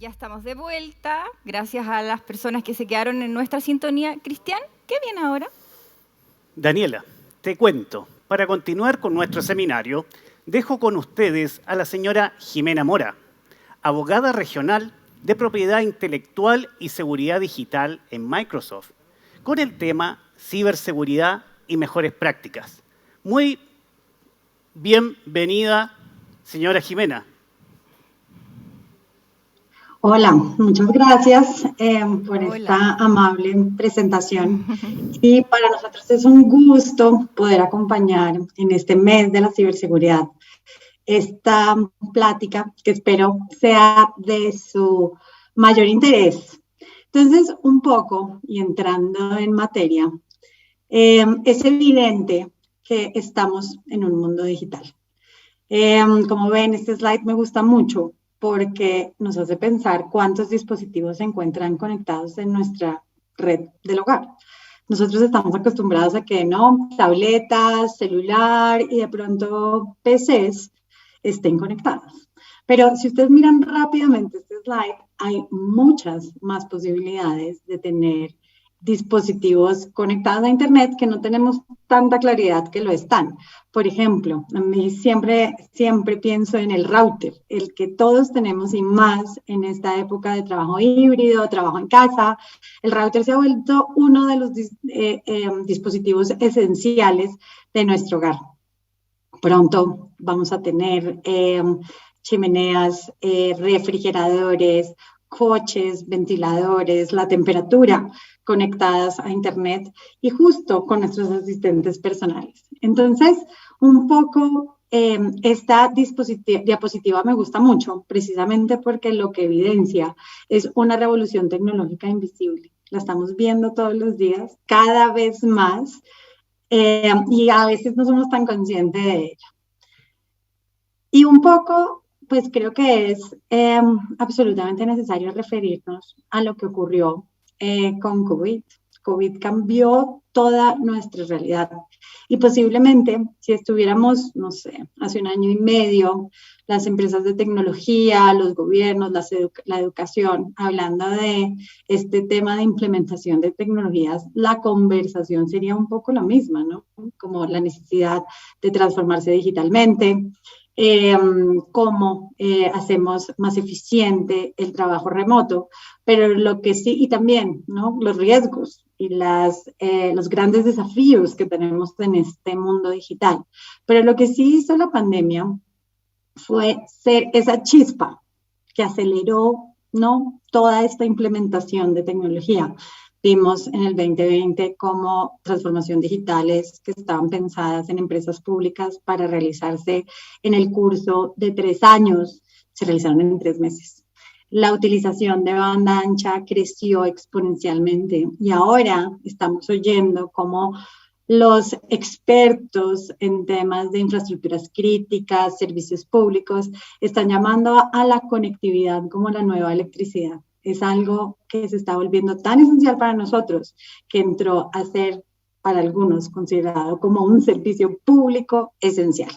Ya estamos de vuelta, gracias a las personas que se quedaron en nuestra sintonía. Cristian, ¿qué viene ahora? Daniela, te cuento, para continuar con nuestro seminario, dejo con ustedes a la señora Jimena Mora, abogada regional de propiedad intelectual y seguridad digital en Microsoft, con el tema ciberseguridad y mejores prácticas. Muy bienvenida, señora Jimena. Hola, muchas gracias por esta amable presentación. Y para nosotros es un gusto poder acompañar en este mes de la ciberseguridad esta plática que espero sea de su mayor interés. Entonces, un poco, y entrando en materia, es evidente que estamos en un mundo digital. Como ven, este slide me gusta mucho porque nos hace pensar cuántos dispositivos se encuentran conectados en nuestra red del hogar. Nosotros estamos acostumbrados a que no, tabletas, celular y de pronto PCs estén conectados. Pero si ustedes miran rápidamente este slide, hay muchas más posibilidades de tener dispositivos conectados a Internet que no tenemos tanta claridad que lo están. Por ejemplo, a mí siempre pienso en el router, el que todos tenemos y más en esta época de trabajo híbrido, trabajo en casa. El router se ha vuelto uno de los dispositivos esenciales de nuestro hogar. Pronto vamos a tener chimeneas, refrigeradores, coches, ventiladores, la temperatura conectadas a Internet y justo con nuestros asistentes personales. Entonces, un poco esta diapositiva me gusta mucho, precisamente porque lo que evidencia es una revolución tecnológica invisible. La estamos viendo todos los días, cada vez más, y a veces no somos tan conscientes de ella. Y un poco, pues creo que es absolutamente necesario referirnos a lo que ocurrió con COVID. COVID cambió toda nuestra realidad. Y posiblemente, si estuviéramos, no sé, hace un año y medio, las empresas de tecnología, los gobiernos, la educación, hablando de este tema de implementación de tecnologías, la conversación sería un poco la misma, ¿no? Como la necesidad de transformarse digitalmente, cómo hacemos más eficiente el trabajo remoto, pero lo que sí, y también, ¿no?, los riesgos y los grandes desafíos que tenemos en este mundo digital. Pero lo que sí hizo la pandemia fue ser esa chispa que aceleró, ¿no?, toda esta implementación de tecnología. Vimos en el 2020 cómo transformación digitales que estaban pensadas en empresas públicas para realizarse en el curso de 3 años, se realizaron en 3 meses. La utilización de banda ancha creció exponencialmente y ahora estamos oyendo cómo los expertos en temas de infraestructuras críticas, servicios públicos, están llamando a la conectividad como la nueva electricidad. Es algo que se está volviendo tan esencial para nosotros que entró a ser, para algunos, considerado como un servicio público esencial.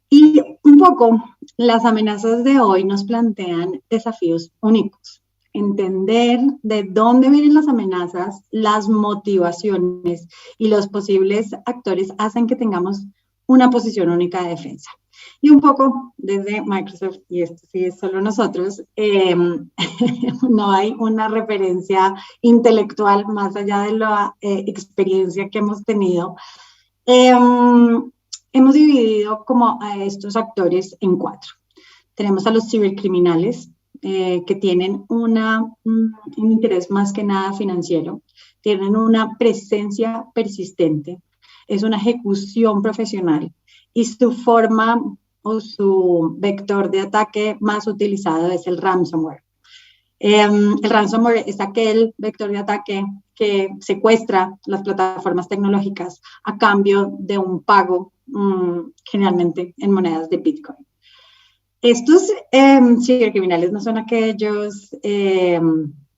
Y un poco, las amenazas de hoy nos plantean desafíos únicos. Entender de dónde vienen las amenazas, las motivaciones y los posibles actores hacen que tengamos una posición única de defensa. Y un poco desde Microsoft, y esto sí es solo nosotros, no hay una referencia intelectual más allá de la experiencia que hemos tenido. Hemos dividido como a estos actores en 4. Tenemos a los cibercriminales, que tienen un interés más que nada financiero, tienen una presencia persistente, es una ejecución profesional y su forma o su vector de ataque más utilizado es el ransomware. El ransomware es aquel vector de ataque que secuestra las plataformas tecnológicas a cambio de un pago, generalmente en monedas de Bitcoin. Estos cibercriminales no son aquellos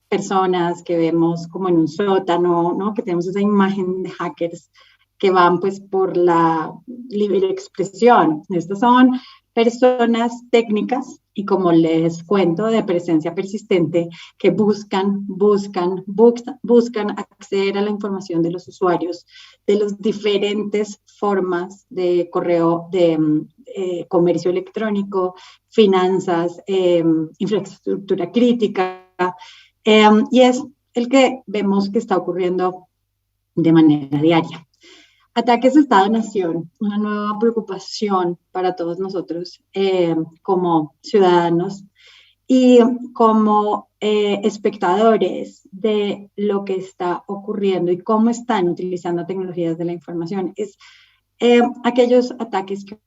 personas que vemos como en un sótano, ¿no?, que tenemos esa imagen de hackers que van pues por la libre expresión. Estos son personas técnicas y, como les cuento, de presencia persistente que buscan acceder a la información de los usuarios, de las diferentes formas de correo, de comercio electrónico, finanzas, infraestructura crítica, y es el que vemos que está ocurriendo de manera diaria. Ataques de Estado-Nación, una nueva preocupación para todos nosotros como ciudadanos y como espectadores de lo que está ocurriendo y cómo están utilizando tecnologías de la información. Es aquellos ataques que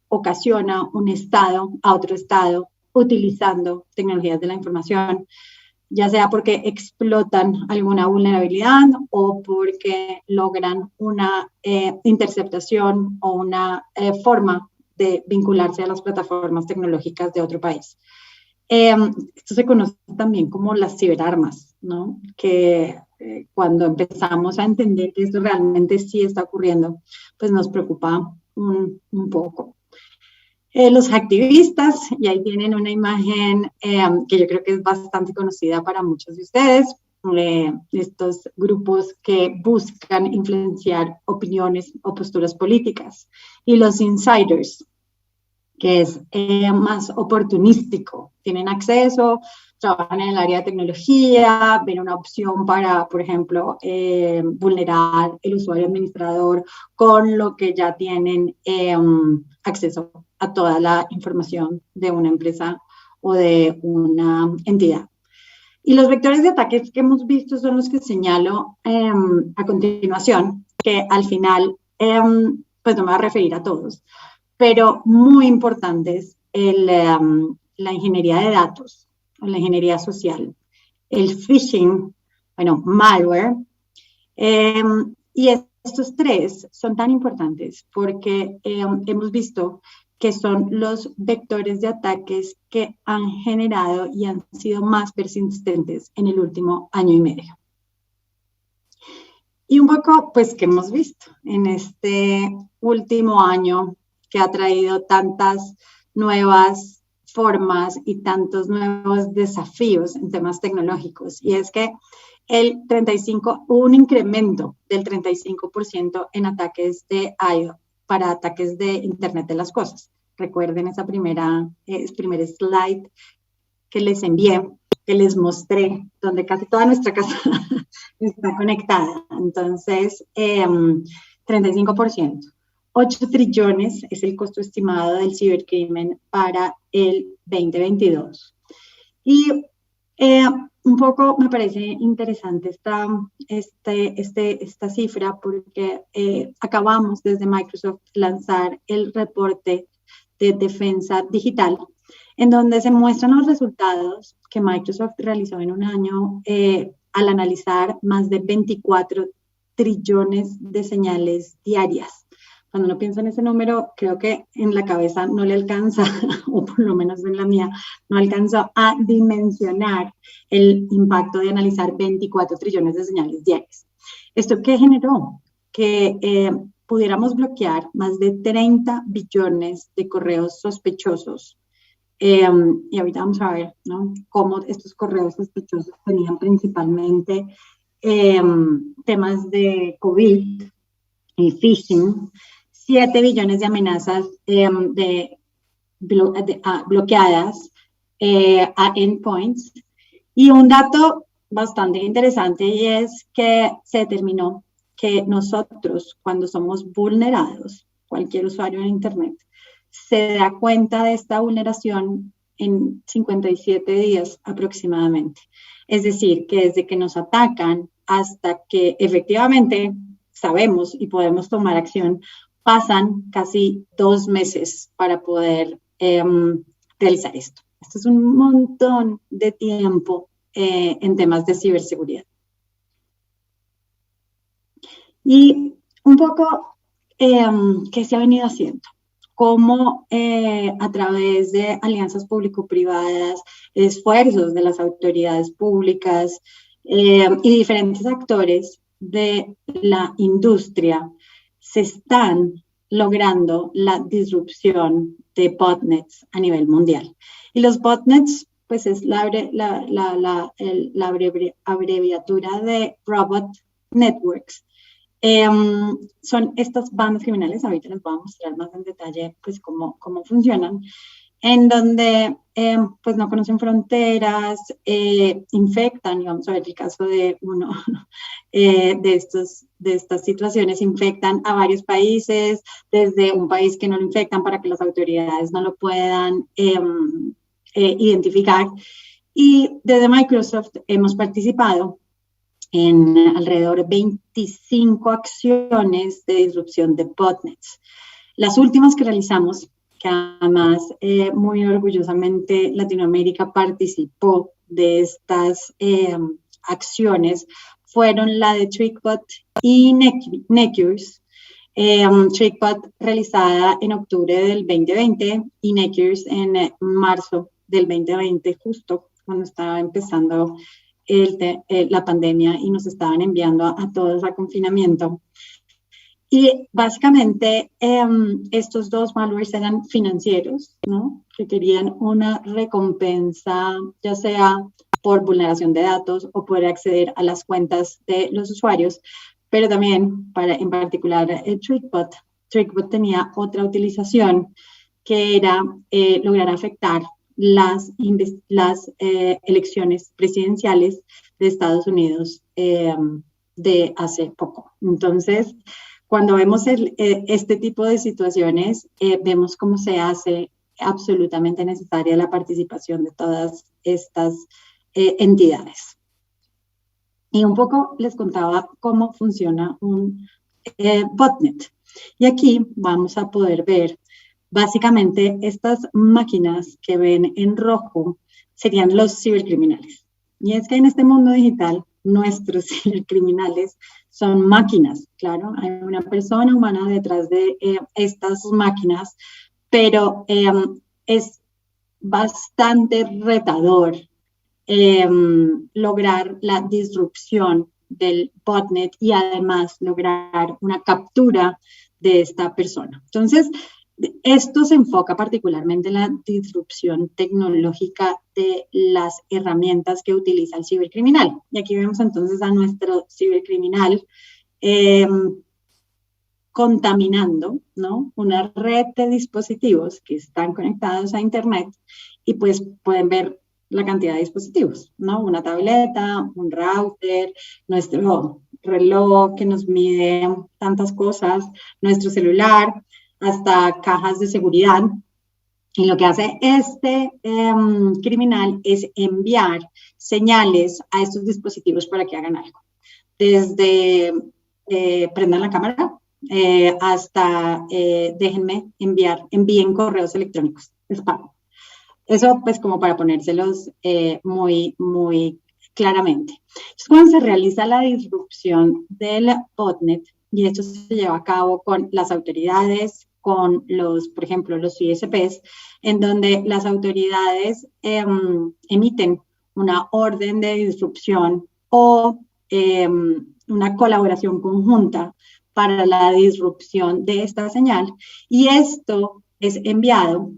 ocasiona un Estado a otro Estado utilizando tecnologías de la información, ya sea porque explotan alguna vulnerabilidad o porque logran una interceptación o una forma de vincularse a las plataformas tecnológicas de otro país. Esto se conoce también como las ciberarmas, ¿no? Que cuando empezamos a entender que esto realmente sí está ocurriendo, pues nos preocupa un poco. Los activistas, y ahí tienen una imagen que yo creo que es bastante conocida para muchos de ustedes, estos grupos que buscan influenciar opiniones o posturas políticas, y los insiders, que es más oportunístico, tienen acceso, trabajan en el área de tecnología, ven una opción para, por ejemplo, vulnerar el usuario administrador con lo que ya tienen acceso a toda la información de una empresa o de una entidad. Y los vectores de ataques que hemos visto son los que señalo a continuación, que al final, pues no me voy a referir a todos, pero muy importantes, la ingeniería de datos, o la ingeniería social, el phishing, bueno, malware, y estos tres son tan importantes porque hemos visto que son los vectores de ataques que han generado y han sido más persistentes en el último año y medio. Y un poco, pues, ¿qué hemos visto en este último año que ha traído tantas nuevas formas y tantos nuevos desafíos en temas tecnológicos? Y es que hubo un incremento del 35% en ataques de IoT, para ataques de Internet de las Cosas. Recuerden esa primer slide que les envié, que les mostré, donde casi toda nuestra casa está conectada. Entonces, 35%. 8 trillones es el costo estimado del cibercrimen para el 2022. Y un poco me parece interesante esta cifra porque acabamos desde Microsoft lanzar el reporte de defensa digital, en donde se muestran los resultados que Microsoft realizó en un año al analizar más de 24 trillones de señales diarias. Cuando uno piensa en ese número, creo que en la cabeza no le alcanza, o por lo menos en la mía, no alcanzó a dimensionar el impacto de analizar 24 trillones de señales diarias. ¿Esto qué generó? Que pudiéramos bloquear más de 30 billones de correos sospechosos. Y ahorita vamos a ver, ¿no?, cómo estos correos sospechosos tenían principalmente temas de COVID y phishing, 7 billones de amenazas bloqueadas a endpoints. Y un dato bastante interesante, y es que se determinó que nosotros, cuando somos vulnerados, cualquier usuario en Internet, se da cuenta de esta vulneración en 57 días aproximadamente. Es decir, que desde que nos atacan hasta que efectivamente sabemos y podemos tomar acción, pasan casi 2 meses para poder realizar esto. Esto es un montón de tiempo en temas de ciberseguridad. Y un poco, ¿qué se ha venido haciendo? Cómo a través de alianzas público-privadas, esfuerzos de las autoridades públicas y diferentes actores de la industria se están logrando la disrupción de botnets a nivel mundial. Y los botnets, pues es la abreviatura de Robot Networks. Son estas bandas criminales, ahorita les voy a mostrar más en detalle pues cómo funcionan, en donde pues no conocen fronteras, infectan, y vamos a ver el caso de uno de estas situaciones, infectan a varios países, desde un país que no lo infectan para que las autoridades no lo puedan identificar. Y desde Microsoft hemos participado en alrededor de 25 acciones de disrupción de botnets. Las últimas que realizamos, que además muy orgullosamente Latinoamérica participó de estas acciones, fueron la de TrickBot y Necures. TrickBot realizada en octubre del 2020 y Necures en marzo del 2020, justo cuando estaba empezando la pandemia y nos estaban enviando a todos a confinamiento. Y básicamente estos dos malwares eran financieros, ¿no? Que querían una recompensa, ya sea por vulneración de datos o poder acceder a las cuentas de los usuarios, pero también, en particular, TrickBot tenía otra utilización que era lograr afectar las elecciones presidenciales de Estados Unidos de hace poco. Entonces, cuando vemos este tipo de situaciones, vemos cómo se hace absolutamente necesaria la participación de todas estas entidades. Y un poco les contaba cómo funciona un botnet. Y aquí vamos a poder ver básicamente estas máquinas que ven en rojo serían los cibercriminales. Y es que en este mundo digital, nuestros cibercriminales son máquinas, claro, hay una persona humana detrás de estas máquinas, pero es bastante retador lograr la disrupción del botnet y además lograr una captura de esta persona. Entonces, esto se enfoca particularmente en la disrupción tecnológica de las herramientas que utiliza el cibercriminal. Y aquí vemos entonces a nuestro cibercriminal contaminando, ¿no?, una red de dispositivos que están conectados a Internet y pues pueden ver la cantidad de dispositivos, ¿no? Una tableta, un router, nuestro reloj que nos mide tantas cosas, nuestro celular, hasta cajas de seguridad. Y lo que hace este criminal es enviar señales a estos dispositivos para que hagan algo. Desde prendan la cámara hasta envíen correos electrónicos, spam. Eso pues como para ponérselos muy, muy claramente. Entonces, cuando se realiza la disrupción del botnet, y esto se lleva a cabo con las autoridades, con por ejemplo, los ISPs, en donde las autoridades emiten una orden de disrupción o una colaboración conjunta para la disrupción de esta señal, y esto es enviado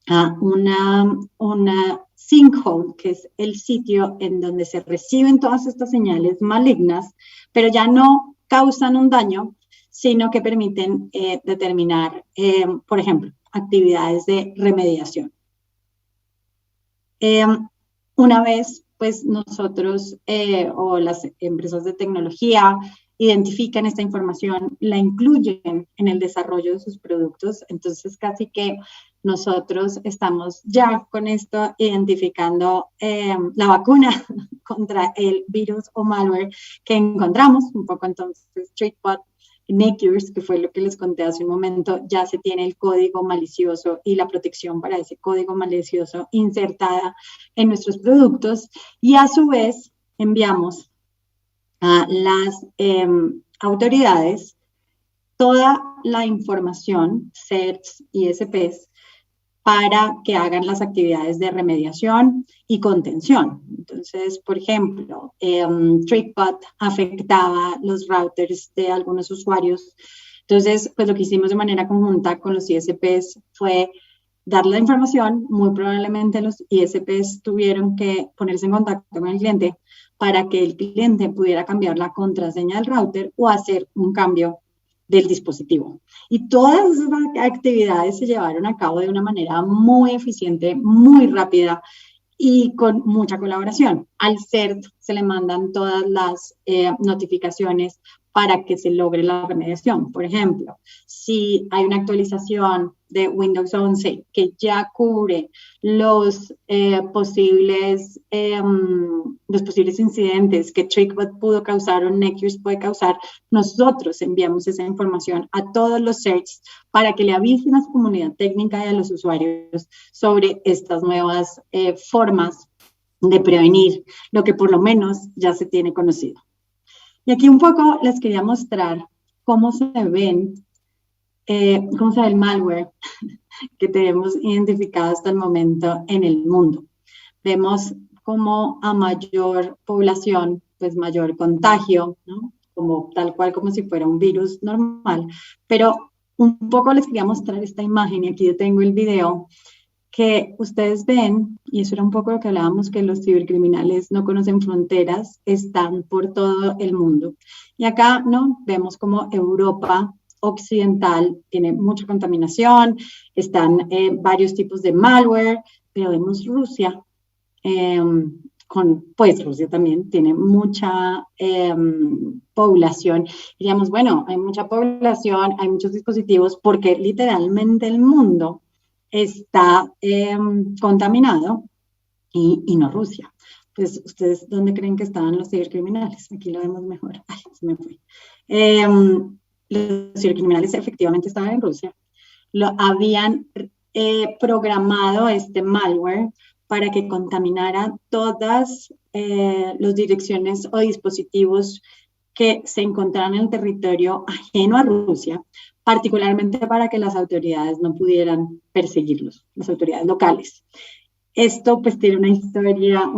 a una sinkhole, que es el sitio en donde se reciben todas estas señales malignas, pero ya no causan un daño, sino que permiten determinar, por ejemplo, actividades de remediación. Una vez, pues, nosotros o las empresas de tecnología identifican esta información, la incluyen en el desarrollo de sus productos, entonces casi que nosotros estamos ya con esto identificando la vacuna contra el virus o malware que encontramos. Un poco entonces TrickBot, Necures, que fue lo que les conté hace un momento, ya se tiene el código malicioso y la protección para ese código malicioso insertada en nuestros productos, y a su vez enviamos a las autoridades toda la información, CERTs y ISPs, para que hagan las actividades de remediación y contención. Entonces, por ejemplo, TrickBot afectaba los routers de algunos usuarios Entonces, pues lo que hicimos de manera conjunta con los ISPs fue dar la información. Muy probablemente los ISPs tuvieron que ponerse en contacto con el cliente para que el cliente pudiera cambiar la contraseña del router o hacer un cambio del dispositivo. Y todas esas actividades se llevaron a cabo de una manera muy eficiente, muy rápida y con mucha colaboración. Al CERT se le mandan todas las notificaciones para que se logre la remediación. Por ejemplo, si hay una actualización de Windows 11 que ya cubre los posibles incidentes que TrickBot pudo causar o Netgears puede causar, nosotros enviamos esa información a todos los CERTs para que le avisen a su comunidad técnica y a los usuarios sobre estas nuevas formas de prevenir lo que por lo menos ya se tiene conocido. Y aquí un poco les quería mostrar cómo se ve el malware que tenemos identificado hasta el momento en el mundo. Vemos como a mayor población, pues mayor contagio, ¿no? Como tal cual como si fuera un virus normal. Pero un poco les quería mostrar esta imagen, y aquí yo tengo el video, que ustedes ven, y eso era un poco lo que hablábamos, que los cibercriminales no conocen fronteras, están por todo el mundo. Y acá, ¿no? Vemos como Europa occidental tiene mucha contaminación, están varios tipos de malware, pero vemos Rusia, pues Rusia también tiene mucha población. Diríamos, bueno, hay mucha población, hay muchos dispositivos, porque literalmente el mundo está contaminado y no Rusia. Pues, ¿ustedes dónde creen que estaban los cibercriminales? Aquí lo vemos mejor. Ay, se me fue. Los cibercriminales efectivamente estaban en Rusia. Habían programado este malware para que contaminara todas las direcciones o dispositivos que se encontraran en el territorio ajeno a Rusia, particularmente para que las autoridades no pudieran perseguirlos, las autoridades locales. Esto pues tiene una historia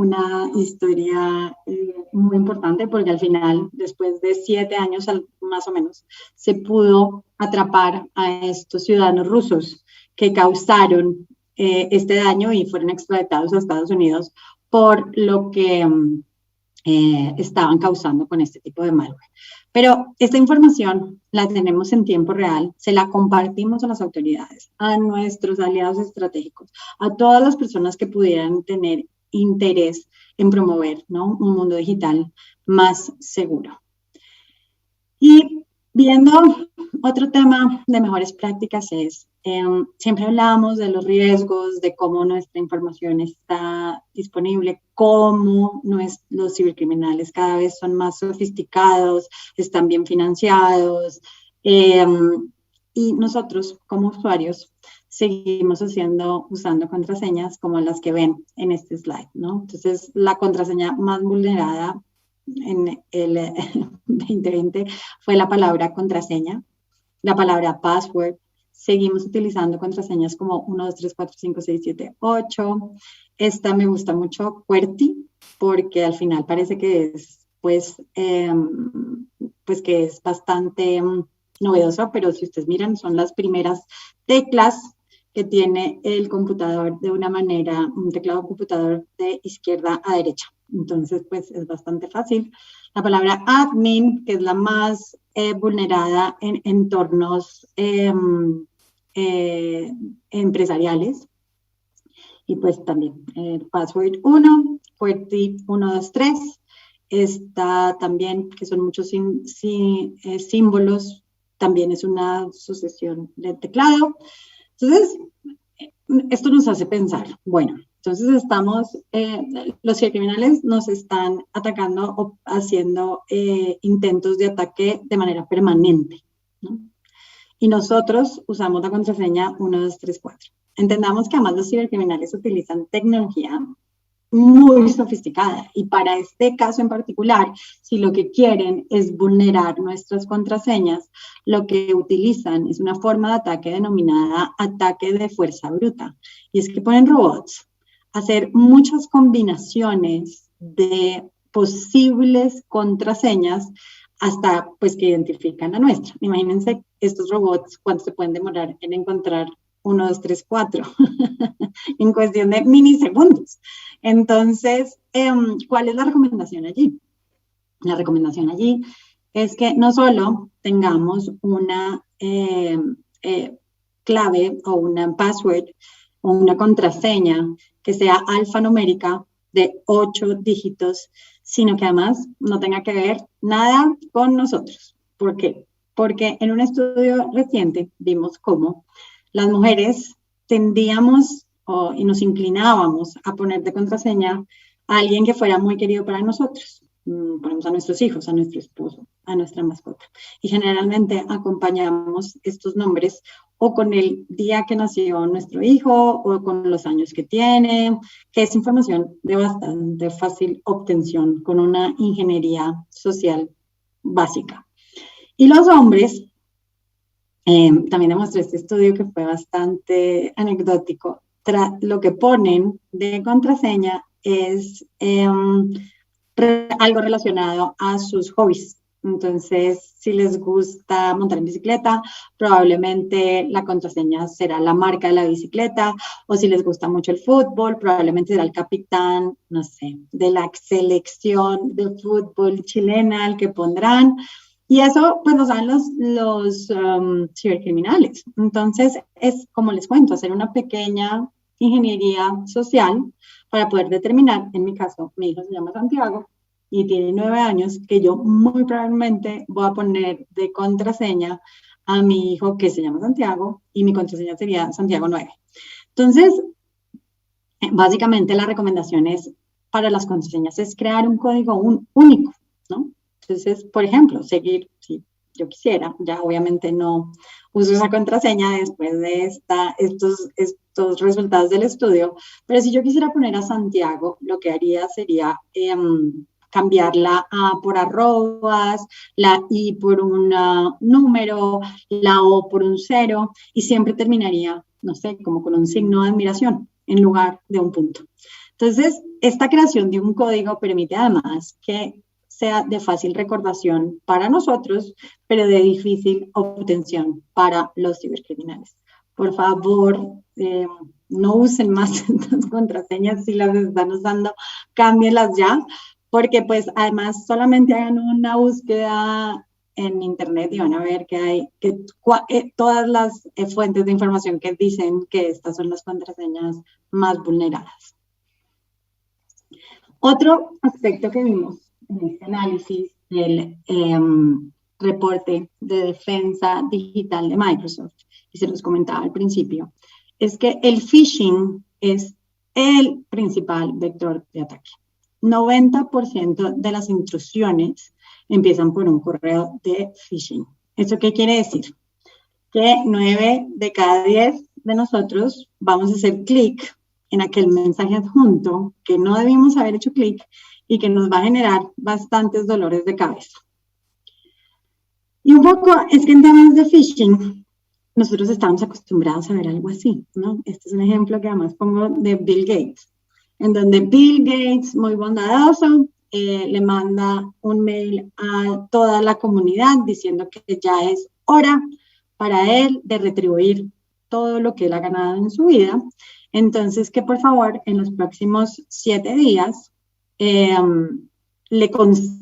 muy importante, porque al final, después de 7 años más o menos, se pudo atrapar a estos ciudadanos rusos que causaron este daño y fueron extraditados a Estados Unidos por lo que estaban causando con este tipo de malware. Pero esta información la tenemos en tiempo real, se la compartimos a las autoridades, a nuestros aliados estratégicos, a todas las personas que pudieran tener interés en promover, ¿no?, un mundo digital más seguro. Y viendo otro tema de mejores prácticas es, siempre hablábamos de los riesgos, de cómo nuestra información está disponible, cómo los cibercriminales cada vez son más sofisticados, están bien financiados, y nosotros como usuarios seguimos usando contraseñas como las que ven en este slide, ¿no? Entonces, la contraseña más vulnerada en el 2020 fue la palabra contraseña, la palabra password. Seguimos utilizando contraseñas como 1, 2, 3, 4, 5, 6, 7, 8. Esta me gusta mucho, QWERTY, porque al final parece que es, pues que es bastante novedoso, pero si ustedes miran, son las primeras teclas que tiene el computador de una manera, un teclado computador de izquierda a derecha. Entonces, pues es bastante fácil. La palabra admin, que es la más vulnerada en entornos empresariales. Y pues también password 1, QWERTY 1, 2, 3. Está también, que son muchos símbolos, también es una sucesión de teclado. Entonces, esto nos hace pensar, bueno, entonces los cibercriminales nos están atacando o haciendo intentos de ataque de manera permanente, ¿no? Y nosotros usamos la contraseña 1, 2, 3, 4. Entendamos que además los cibercriminales utilizan tecnología muy sofisticada, y para este caso en particular, si lo que quieren es vulnerar nuestras contraseñas, lo que utilizan es una forma de ataque denominada ataque de fuerza bruta, y es que ponen robots a hacer muchas combinaciones de posibles contraseñas hasta pues que identifican la nuestra. Imagínense estos robots, cuánto se pueden demorar en encontrar 1, 2, 3, 4 en cuestión de milisegundos. Entonces, ¿cuál es la recomendación allí? La recomendación allí es que no solo tengamos una clave o una password o una contraseña que sea alfanumérica de 8 dígitos, sino que además no tenga que ver nada con nosotros. ¿Por qué? Porque en un estudio reciente vimos cómo las mujeres tendíamos y nos inclinábamos a poner de contraseña a alguien que fuera muy querido para nosotros. Ponemos a nuestros hijos, a nuestro esposo, a nuestra mascota. Y generalmente acompañamos estos nombres o con el día que nació nuestro hijo o con los años que tiene, que es información de bastante fácil obtención con una ingeniería social básica. Y los hombres, también demostré este estudio que fue bastante anecdótico, lo que ponen de contraseña es algo relacionado a sus hobbies. Entonces, si les gusta montar en bicicleta, probablemente la contraseña será la marca de la bicicleta, o si les gusta mucho el fútbol, probablemente será el capitán, no sé, de la selección de fútbol chilena, el que pondrán. Y eso, pues, lo saben los cibercriminales. Entonces, es, como les cuento, hacer una pequeña ingeniería social para poder determinar, en mi caso, mi hijo se llama Santiago y tiene 9 años, que yo muy probablemente voy a poner de contraseña a mi hijo que se llama Santiago y mi contraseña sería Santiago 9. Entonces, básicamente la recomendación es, para las contraseñas, es crear un código único, ¿no? Entonces, por ejemplo, seguir, si yo quisiera, ya obviamente no uso esa contraseña después de estos resultados del estudio, pero si yo quisiera poner a Santiago, lo que haría sería cambiar la A por arrobas, la I por un número, la O por un 0, y siempre terminaría, no sé, como con un signo de admiración en lugar de un punto. Entonces, esta creación de un código permite además que sea de fácil recordación para nosotros, pero de difícil obtención para los cibercriminales. Por favor, no usen más estas contraseñas. Si las están usando, cámbienlas ya, porque pues además solamente hagan una búsqueda en internet y van a ver que hay todas las fuentes de información que dicen que estas son las contraseñas más vulneradas. Otro aspecto que vimos en este análisis del reporte de defensa digital de Microsoft, y se los comentaba al principio, es que el phishing es el principal vector de ataque. 90% de las intrusiones empiezan por un correo de phishing. ¿Eso qué quiere decir? Que 9 de cada 10 de nosotros vamos a hacer clic en aquel mensaje adjunto que no debimos haber hecho clic y que nos va a generar bastantes dolores de cabeza. Y un poco es que en temas de phishing, nosotros estamos acostumbrados a ver algo así, ¿no? Este es un ejemplo que además pongo de Bill Gates, en donde Bill Gates, muy bondadoso, le manda un mail a toda la comunidad diciendo que ya es hora para él de retribuir todo lo que él ha ganado en su vida. Entonces, que por favor, en los próximos 7 días, le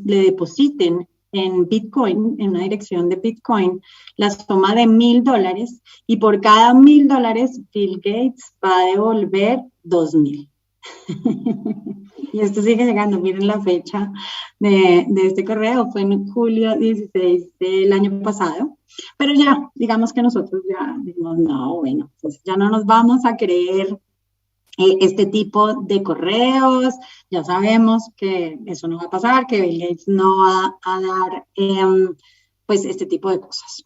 depositen en Bitcoin, en una dirección de Bitcoin, la suma de $1,000, y por cada $1,000 Bill Gates va a devolver 2,000. Y esto sigue llegando. Miren la fecha de este correo, fue en julio 16 del año pasado, pero ya, digamos que nosotros ya dijimos, no, bueno, pues ya no nos vamos a creer este tipo de correos, ya sabemos que eso no va a pasar, que Bill Gates no va a dar pues este tipo de cosas.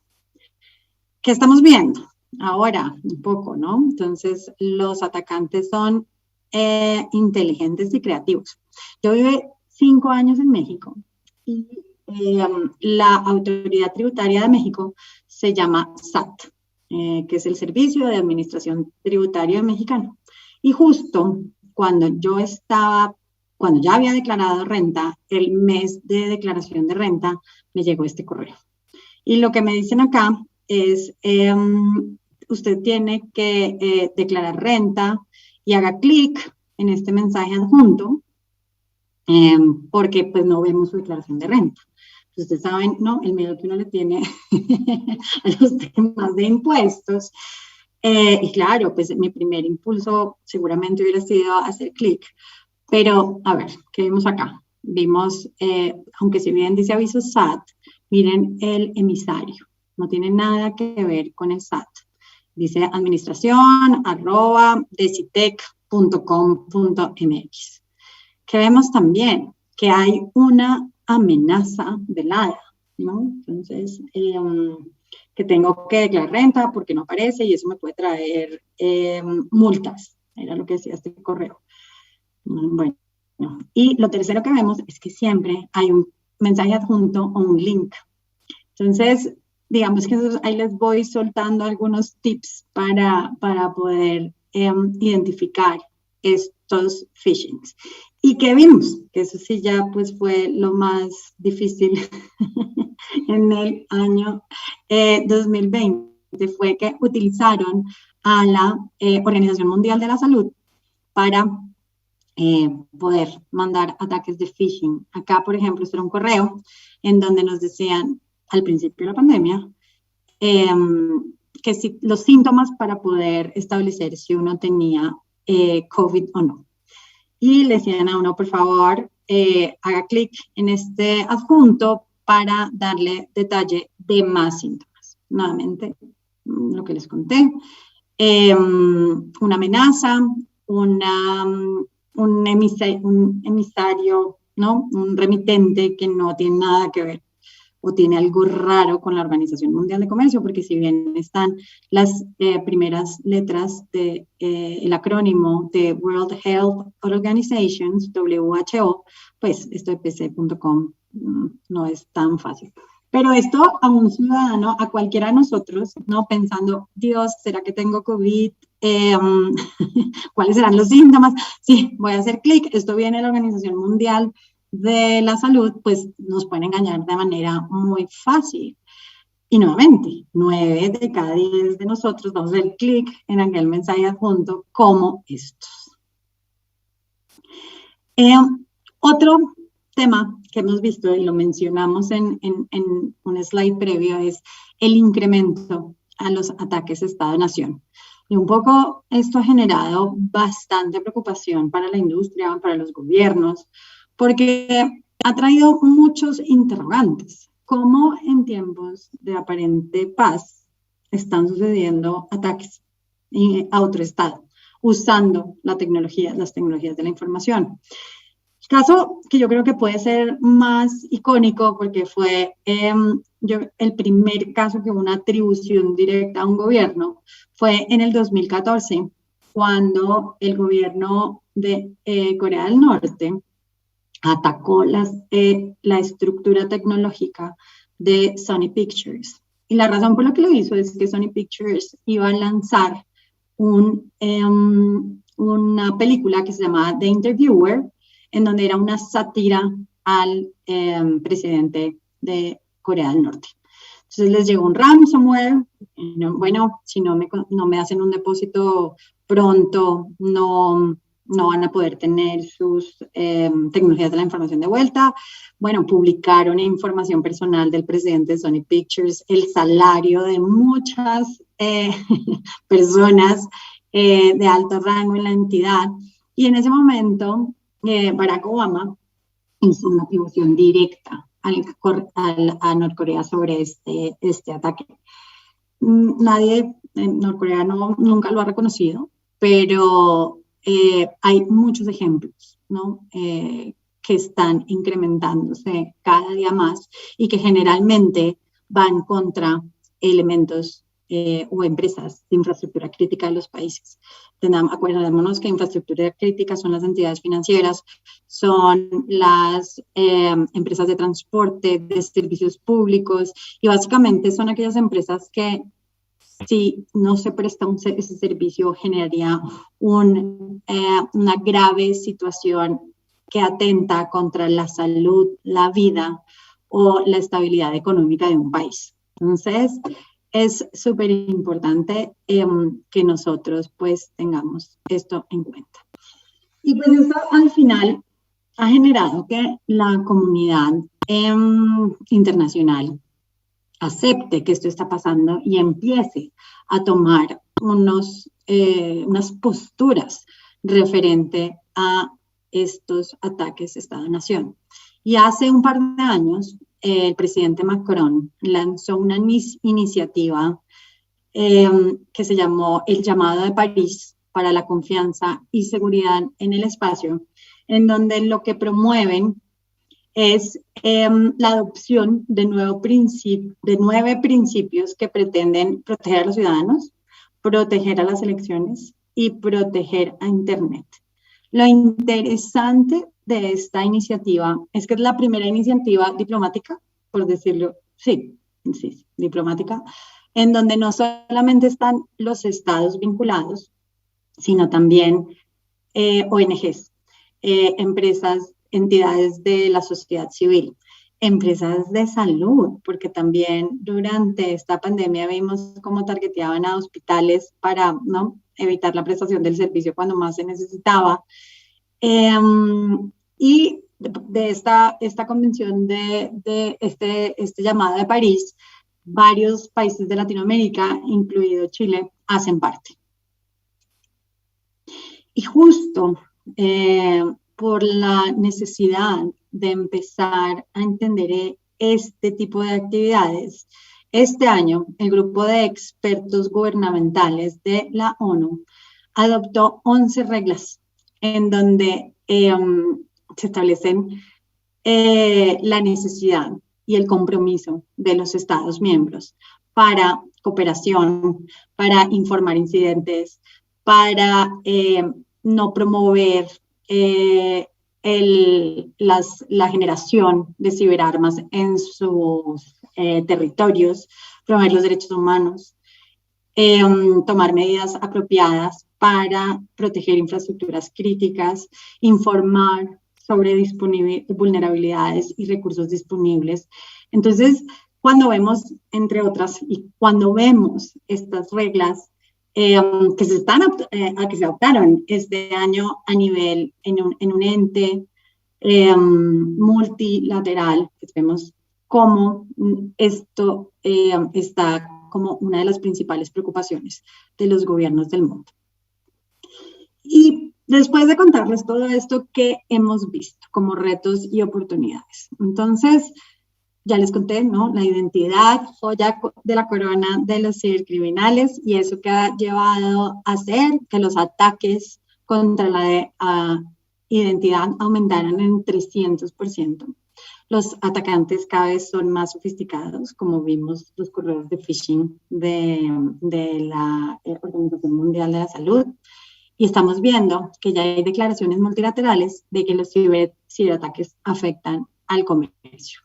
¿Qué estamos viendo? Ahora, un poco, ¿no? Entonces, los atacantes son inteligentes y creativos. Yo viví 5 años en México y la Autoridad Tributaria de México se llama SAT, que es el Servicio de Administración Tributaria Mexicano. Y justo cuando yo estaba cuando ya había declarado renta, el mes de declaración de renta, me llegó este correo. Y lo que me dicen acá es, usted tiene que declarar renta y haga clic en este mensaje adjunto, porque pues no vemos su declaración de renta. Ustedes saben, ¿no? El miedo que uno le tiene a los temas de impuestos. Y claro, pues mi primer impulso seguramente hubiera sido hacer clic. Pero, a ver, ¿qué vimos acá? Vimos, aunque si bien dice aviso SAT, miren el emisario. No tiene nada que ver con el SAT. Dice administración@decitec.com.mx. Que vemos también que hay una amenaza velada, ¿no? Entonces, que tengo que declarar renta porque no aparece y eso me puede traer multas. Era lo que decía este correo. Bueno, y lo tercero que vemos es que siempre hay un mensaje adjunto o un link. Entonces, digamos que ahí les voy soltando algunos tips para poder identificar estos phishings. ¿Y qué vimos? Que eso sí ya pues fue lo más difícil en el año 2020, fue que utilizaron a la Organización Mundial de la Salud para poder mandar ataques de phishing. Acá, por ejemplo, este era un correo en donde nos decían al principio de la pandemia que si, los síntomas para poder establecer si uno tenía COVID o no. Y le decían a uno, por favor, haga clic en este adjunto para darle detalle de más síntomas. Nuevamente, lo que les conté, una amenaza, un emisario, ¿no? Un remitente que no tiene nada que ver o tiene algo raro con la Organización Mundial de Comercio, porque si bien están las primeras letras del acrónimo de World Health Organization, WHO, pues esto de pc.com no es tan fácil. Pero esto a un ciudadano, a cualquiera de nosotros, ¿no? Pensando, Dios, ¿será que tengo COVID? ¿Cuáles serán los síntomas? Sí, voy a hacer clic, esto viene de la Organización Mundial de la Salud, pues nos pueden engañar de manera muy fácil. Y nuevamente, 9 de cada 10 de nosotros vamos a hacer clic en aquel mensaje adjunto como estos. Otro tema que hemos visto y lo mencionamos en un slide previo es el incremento a los ataques Estado-Nación. Y un poco esto ha generado bastante preocupación para la industria, para los gobiernos, porque ha traído muchos interrogantes. ¿Cómo en tiempos de aparente paz están sucediendo ataques a otro Estado usando las tecnologías de la información? Caso que yo creo que puede ser más icónico porque fue el primer caso que hubo una atribución directa a un gobierno, fue en el 2014, cuando el gobierno de Corea del Norte atacó la estructura tecnológica de Sony Pictures. Y la razón por la que lo hizo es que Sony Pictures iba a lanzar una película que se llamaba The Interviewer, en donde era una sátira al presidente de Corea del Norte. Entonces les llegó un ransomware, bueno, si no me hacen un depósito pronto, no van a poder tener sus tecnologías de la información de vuelta. Bueno, publicaron información personal del presidente de Sony Pictures, el salario de muchas personas de alto rango en la entidad. Y en ese momento, Barack Obama hizo una atribución directa a Norcorea sobre este ataque. Nadie en Norcorea nunca lo ha reconocido, pero hay muchos ejemplos, ¿no? Que están incrementándose cada día más y que generalmente van contra elementos o empresas de infraestructura crítica de los países. Acordémonos que infraestructura crítica son las entidades financieras, son las empresas de transporte, de servicios públicos, y básicamente son aquellas empresas que si no se presta ese servicio generaría una grave situación que atenta contra la salud, la vida o la estabilidad económica de un país. Entonces, es súper importante que nosotros pues tengamos esto en cuenta. Y pues esto al final ha generado que la comunidad internacional acepte que esto está pasando y empiece a tomar unas posturas referente a estos ataques Estado-Nación. Y hace un par de años, el presidente Macron lanzó una iniciativa que se llamó el Llamado de París para la confianza y seguridad en el espacio, en donde lo que promueven es la adopción de 9 principios que pretenden proteger a los ciudadanos, proteger a las elecciones y proteger a Internet. Lo interesante de esta iniciativa es que es la primera iniciativa diplomática, por decirlo, sí, diplomática, en donde no solamente están los estados vinculados, sino también ONGs, empresas, entidades de la sociedad civil, empresas de salud, porque también durante esta pandemia vimos cómo targeteaban a hospitales para, ¿no?, evitar la prestación del servicio cuando más se necesitaba. Y de esta convención de este llamado de París, varios países de Latinoamérica, incluido Chile, hacen parte. Y justo por la necesidad de empezar a entender este tipo de actividades, este año el grupo de expertos gubernamentales de la ONU adoptó 11 reglas en donde se establecen la necesidad y el compromiso de los Estados miembros para cooperación, para informar incidentes, para no promover la generación de ciberarmas en sus territorios, promover los derechos humanos, tomar medidas apropiadas para proteger infraestructuras críticas, informar sobre vulnerabilidades y recursos disponibles. Entonces, cuando vemos, entre otras, y cuando vemos estas reglas que se adoptaron este año a nivel, en un ente multilateral, pues vemos cómo esto está como una de las principales preocupaciones de los gobiernos del mundo. Y después de contarles todo esto, ¿qué hemos visto como retos y oportunidades? Entonces, ya les conté, ¿no?, la identidad, joya de la corona de los cibercriminales, y eso que ha llevado a hacer que los ataques contra la identidad aumentaran en 300%. Los atacantes cada vez son más sofisticados, como vimos los correos de phishing de la Organización Mundial de la Salud. Y estamos viendo que ya hay declaraciones multilaterales de que los ciberataques afectan al comercio.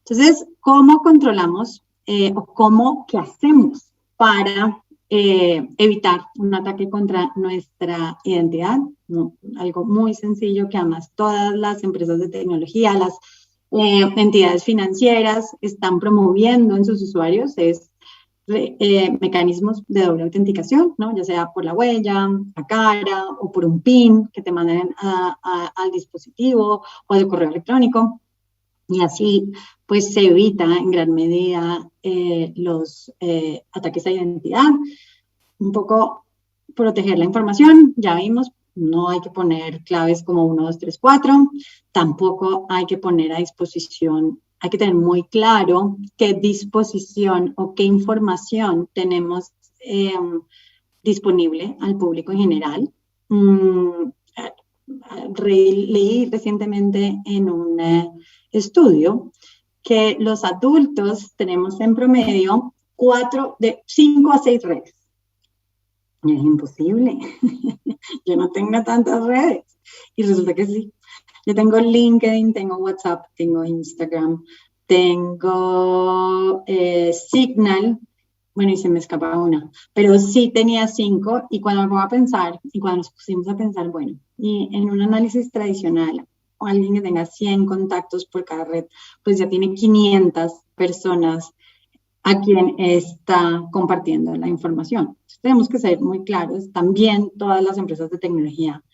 Entonces, ¿cómo controlamos qué hacemos para evitar un ataque contra nuestra identidad? Algo muy sencillo que además todas las empresas de tecnología, las entidades financieras están promoviendo en sus usuarios es mecanismos de doble autenticación, ¿no?, ya sea por la huella, la cara o por un PIN que te manden al dispositivo o al correo electrónico. Y así, pues, se evita en gran medida los ataques a identidad. Un poco proteger la información, ya vimos, no hay que poner claves como 1, 2, 3, 4. Tampoco hay que poner a disposición, hay que tener muy claro qué disposición o qué información tenemos disponible al público en general. Leí recientemente en un estudio que los adultos tenemos en promedio 5 a 6 redes. Y es imposible. Yo no tengo tantas redes. Y resulta que sí. Yo tengo LinkedIn, tengo WhatsApp, tengo Instagram, tengo Signal. Bueno, y se me escapa una. Pero sí tenía 5. Y cuando me pongo a pensar, y cuando nos pusimos a pensar, bueno, y en un análisis tradicional, o alguien que tenga 100 contactos por cada red, pues ya tiene 500 personas a quien está compartiendo la información. Entonces, tenemos que ser muy claros. También todas las empresas de tecnología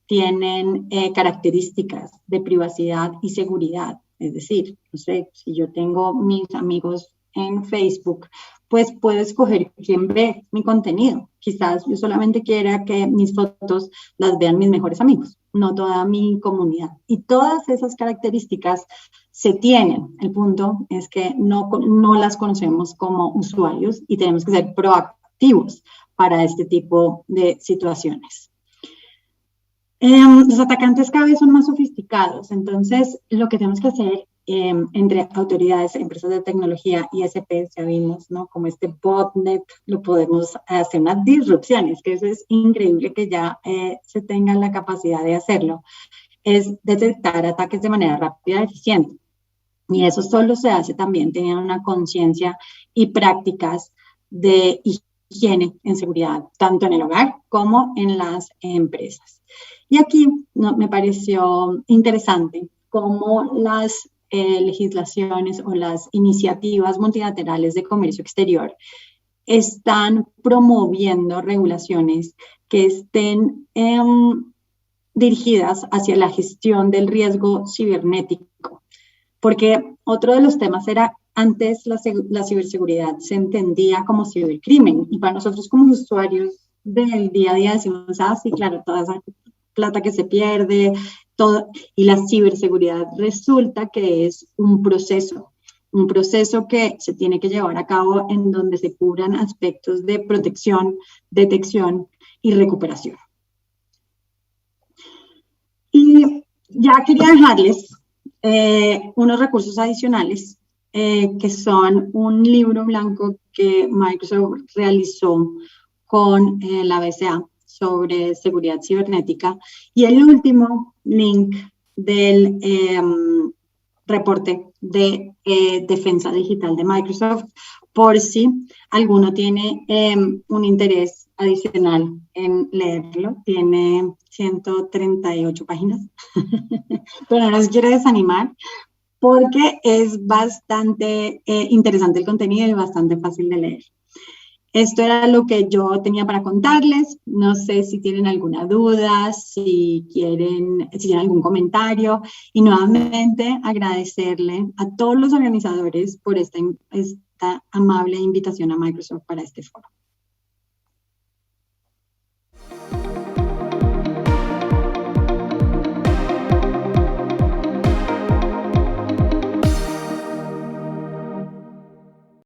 tienen características de privacidad y seguridad. Es decir, no sé, si yo tengo mis amigos en Facebook, pues puedo escoger quién ve mi contenido. Quizás yo solamente quiera que mis fotos las vean mis mejores amigos, no toda mi comunidad. Y todas esas características se tienen. El punto es que no las conocemos como usuarios y tenemos que ser proactivos para este tipo de situaciones. Los atacantes cada vez son más sofisticados, entonces lo que tenemos que hacer entre autoridades, empresas de tecnología, ISP, ya vimos, ¿no? Como este botnet, lo podemos hacer unas disrupciones, que eso es increíble que ya se tenga la capacidad de hacerlo, es detectar ataques de manera rápida y eficiente. Y eso solo se hace también teniendo una conciencia y prácticas de higiene en seguridad, tanto en el hogar como en las empresas. Y aquí me pareció interesante cómo las legislaciones o las iniciativas multilaterales de comercio exterior están promoviendo regulaciones que estén dirigidas hacia la gestión del riesgo cibernético. Porque otro de los temas era, antes la ciberseguridad se entendía como cibercrimen, y para nosotros como usuarios del día a día decimos, sí, claro, toda esa plata que se pierde, todo, y la ciberseguridad resulta que es un proceso que se tiene que llevar a cabo en donde se cubran aspectos de protección, detección y recuperación. Y ya quería dejarles unos recursos adicionales que son un libro blanco que Microsoft realizó con la BCA sobre seguridad cibernética, y el último link del reporte de defensa digital de Microsoft, por si alguno tiene un interés adicional en leerlo. Tiene 138 páginas, pero no los quiero desanimar porque es bastante interesante el contenido y bastante fácil de leer. Esto era lo que yo tenía para contarles. No sé si tienen alguna duda, si tienen algún comentario. Y nuevamente agradecerle a todos los organizadores por esta amable invitación a Microsoft para este foro.